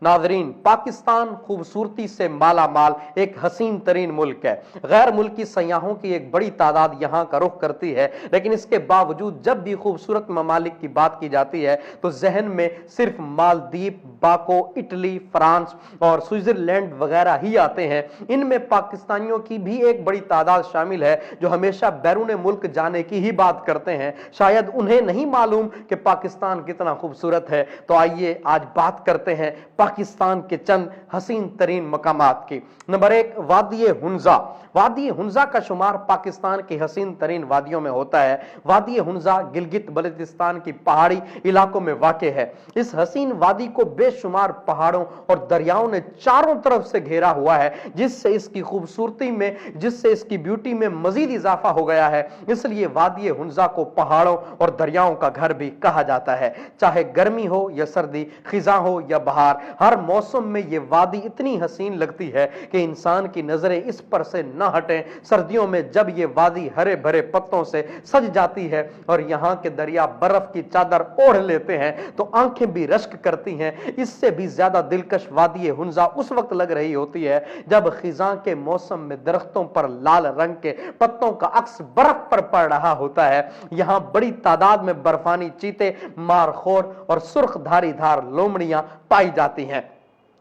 नाज़रीन, पाकिस्तान खूबसूरती से माला माल एक हसीन तरीन मुल्क है। गैर मुल्की सयाहों की एक बड़ी तादाद यहाँ का रुख करती है, लेकिन इसके बावजूद जब भी खूबसूरत ममालिक की बात की जाती है तो जहन में सिर्फ मालदीव, बाको, इटली, फ्रांस और स्विट्जरलैंड वगैरह ही आते हैं। इनमें पाकिस्तानियों की भी एक बड़ी तादाद शामिल है जो हमेशा बैरून मुल्क जाने की ही बात करते हैं। शायद उन्हें नहीं मालूम कि पाकिस्तान कितना खूबसूरत है। तो आइए आज बात करते हैं पाकिस्तान के चंद हसीन तरीन मकामात की। नंबर 1, वादी हुंजा। वादी हुंजा का शुमार पाकिस्तान की हसीन तरीन वादियों में होता है। वादी हुंजा गिलगित बल्तिस्तान की पहाड़ी इलाकों में वाक़ है। इस हसीन वादी को बेशुमार पहाड़ों और दरियाओं ने चारों तरफ से घेरा हुआ है, जिससे इसकी खूबसूरती में, जिससे इसकी ब्यूटी में मजीद इजाफा हो गया है। इसलिए वादी हुंजा को पहाड़ों और दरियाओं का घर भी कहा जाता है। चाहे गर्मी हो या सर्दी, खिजा हो या बहार, हर मौसम में ये वादी इतनी हसीन लगती है कि इंसान की नजरें इस पर से न हटें। सर्दियों में जब ये वादी हरे भरे पत्तों से सज जाती है और यहाँ के दरिया बर्फ की चादर ओढ़ लेते हैं तो आंखें भी रश्क करती हैं। इससे भी ज्यादा दिलकश वादी हुंजा उस वक्त लग रही होती है जब खिजा के मौसम में दरख्तों पर लाल रंग के पत्तों का अक्स बर्फ पर पड़ रहा होता है। यहाँ बड़ी तादाद में बर्फानी चीते, मारखोर और सुर्ख धारीधार लोमड़ियां पाई जाती हैं।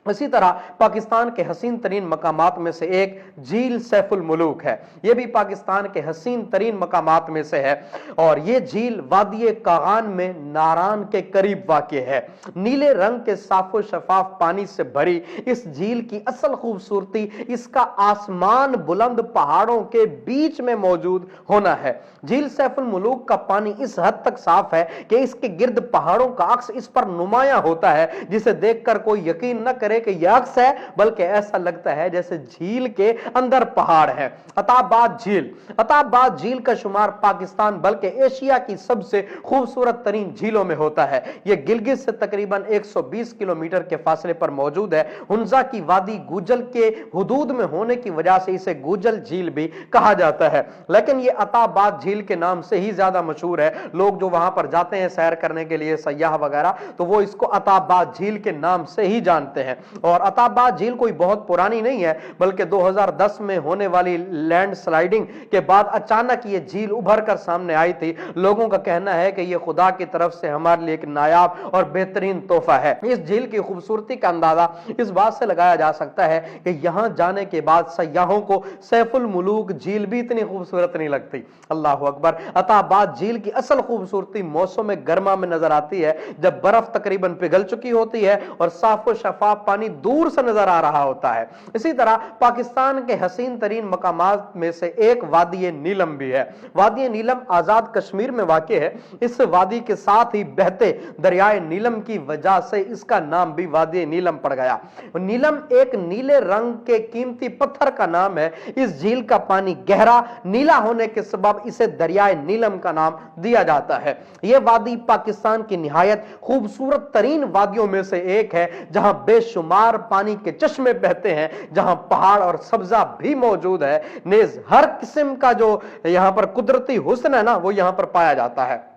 इसी तरह पाकिस्तान के हसीन तरीन मकामात में से एक झील सैफुल मुलूक है। यह भी पाकिस्तान के हसीन तरीन मकामात में से है और यह झील वादी कागान में नारान के करीब वाक़ है। नीले रंग के साफो शफाफ पानी से भरी इस झील की असल खूबसूरती इसका आसमान बुलंद पहाड़ों के बीच में मौजूद होना है। झील सैफुल मुलूक का पानी इस हद तक साफ है कि इसके गिर्द पहाड़ों का अक्स इस पर नुमाया होता है, जिसे देखकर कोई यकीन न करे कि यह अक्स है, बल्कि ऐसा लगता है जैसे झील के अंदर पहाड़ है। अताबाद झील। अताबाद झील का शुमार पाकिस्तान बल्कि एशिया की सबसे खूबसूरत तरीन झीलों में होता है। यह गिलगित से तकरीबन 120 किलोमीटर के फासले पर मौजूद है। हुंजा की वादी गूजल के हुदूद में होने की वजह से इसे गूजल झील भी कहा जाता है, लेकिन यह अताबाद झील के नाम से ही ज्यादा मशहूर है। लोग जो वहां पर जाते हैं सैर करने के लिए, सयाह वगैरह, तो वो इसको अताबाद झील के नाम से ही जानते हैं। और अताबाद झील कोई बहुत पुरानी नहीं है, बल्कि 2010 में होने वाली लैंड स्लाइडिंग के बाद अचानक ये झील उभर कर सामने आई थी। लोगों का कहना है कि ये खुदा की तरफ से हमारे लिए एक नायाब और बेहतरीन तोहफा है। इस झील की खूबसूरती का अंदाजा इस बात से लगाया जा सकता है कि यहां जाने के बाद सयाहों को सैफुल मुलूक झील भी इतनी खूबसूरत नहीं लगती। अल्लाह अकबर। अताबाद झील की असल खूबसूरती मौसम गर्मा में नजर आती है, जब बर्फ तकरीबन पिघल चुकी होती है और साफो शफाफ पानी दूर से नजर आ रहा होता है। इसी तरह पाकिस्तान के हसीन तरीन मकामात में से एक वादी नीलम भी है। वादी नीलम आजाद कश्मीर में वाक़ है। इस वादी के साथ ही बहते दरियाए नीलम की वजह से इसका नाम भी वादी नीलम पड़ गया। नीलम एक नीले रंग के कीमती पत्थर का नाम है। इस झील का पानी गहरा नीला होने के सबब इसे दरियाए नीलम का नाम दिया जाता है। यह वादी पाकिस्तान की निहायत खूबसूरत तरीन वादियों में से एक है, जहां बेशुमार पानी के चश्मे बहते हैं, जहां पहाड़ और सब्जा भी मौजूद है। नेज हर किस्म का जो यहां पर कुदरती हुस्न है ना, वो यहां पर पाया जाता है।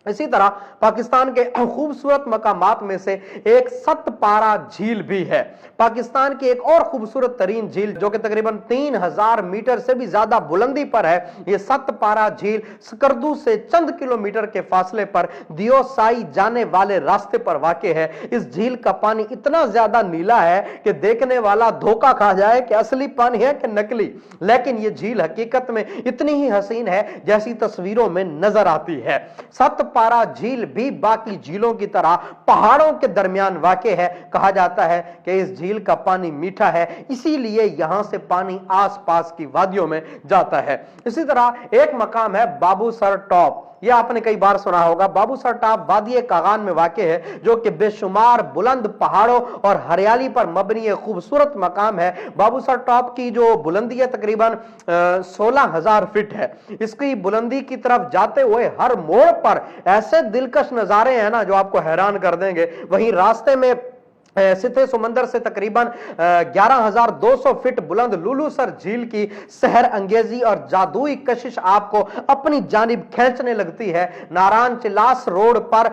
इसी तरह पाकिस्तान के खूबसूरत मकामात में से एक सतपारा झील भी है। पाकिस्तान की एक और खूबसूरत तरीन झील जो कि तकरीबन 3000 मीटर से भी ज्यादा बुलंदी पर है, यह सतपारा झील स्कर्दू से चंद किलोमीटर के फासले पर दियोसाई जाने वाले रास्ते पर वाक़ है। इस झील का पानी इतना ज्यादा नीला है कि देखने वाला धोखा खा जाए कि असली पानी है कि नकली, लेकिन यह झील हकीकत में इतनी ही हसीन है जैसी तस्वीरों में नजर आती है। सतपारा झील भी बाकी झीलों की तरह पहाड़ों के दरमियान वाक़ है। कहा जाता है कि इस झील का पानी मीठा है, इसीलिए यहां से पानी आसपास की वादियों में जाता है। इसी तरह एक मकाम है बाबू सर टॉप। यह आपने कई बार सुना होगा। बाबू सर टॉप वादी कागान में वाक़ है, जो कि बेशुमार बुलंद पहाड़ों और हरियाली पर मबनी एक खूबसूरत मकाम है। बाबू सर टॉप की जो बुलंदी है तकरीबन 16,000 फीट है। इसकी बुलंदी की तरफ जाते हुए हर मोड़ पर ऐसे दिलकश नजारे हैं ना जो आपको हैरान कर देंगे। वहीं रास्ते में सिथे समंदर से तकरीबन 11,200 फीट बुलंद लुलूसर झील की सहर अंगेजी और जादुई कशिश आपको अपनी जानिब खींचने लगती है। नारायण चिलास रोड पर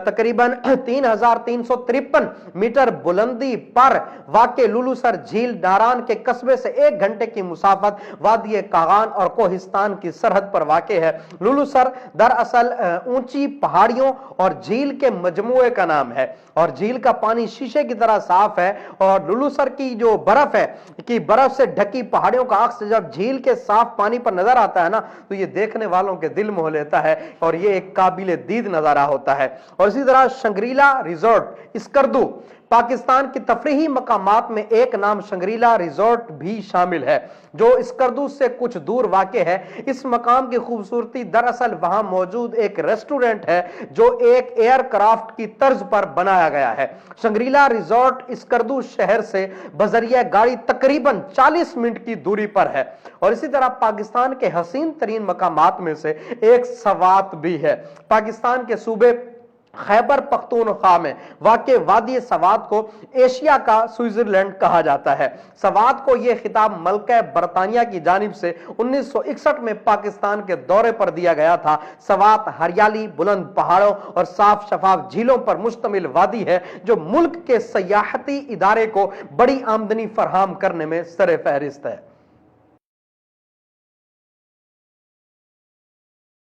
तकरीबन 3,353 मीटर बुलंदी पर वाक़ लुलूसर झील नारायण के कस्बे से 1 घंटे की मुसाफत वादी कागान और कोहिस्तान की सरहद पर वाक़ है। लुलूसर दरअसल ऊंची पहाड़ियों और झील के मजमुए का नाम है और झील का पानी शीशे की तरह साफ है और लुलूसर की जो बर्फ है कि बर्फ से ढकी पहाड़ियों का अक्स जब झील के साफ पानी पर नजर आता है ना तो ये देखने वालों के दिल मोह लेता है और ये एक काबिल दीद नजारा होता है। और इसी तरह शंग्रीला रिजॉर्ट स्कर्दू पाकिस्तान की तफरीही मकामात में एक नाम शंग्रीला रिजॉर्ट भी शामिल है जो स्कर्दू से कुछ दूर वाक़े है। इस मकाम की खूबसूरती दरअसल वहां मौजूद एक रेस्टोरेंट है जो एक एयरक्राफ्ट की तर्ज पर बनाया गया है। शंग्रीला रिजॉर्ट स्कर्दू शहर से बजरिया गाड़ी तकरीबन 40 मिनट की दूरी पर है। और इसी तरह पाकिस्तान के हसीन तरीन मकामात में से एक सवात भी है। पाकिस्तान के सूबे खैबर पख्तूनख्वा में वाक़े वादी सवात को एशिया का स्विट्जरलैंड कहा जाता है। सवात को यह खिताब मलका बरतानिया की जानिब से 1961 में पाकिस्तान के दौरे पर दिया गया था। सवात हरियाली, बुलंद पहाड़ों और साफ शफाफ झीलों पर मुश्तमिल वादी है जो मुल्क के सयाहती इदारे को बड़ी आमदनी फराहम करने में सरे फहरिस्त है।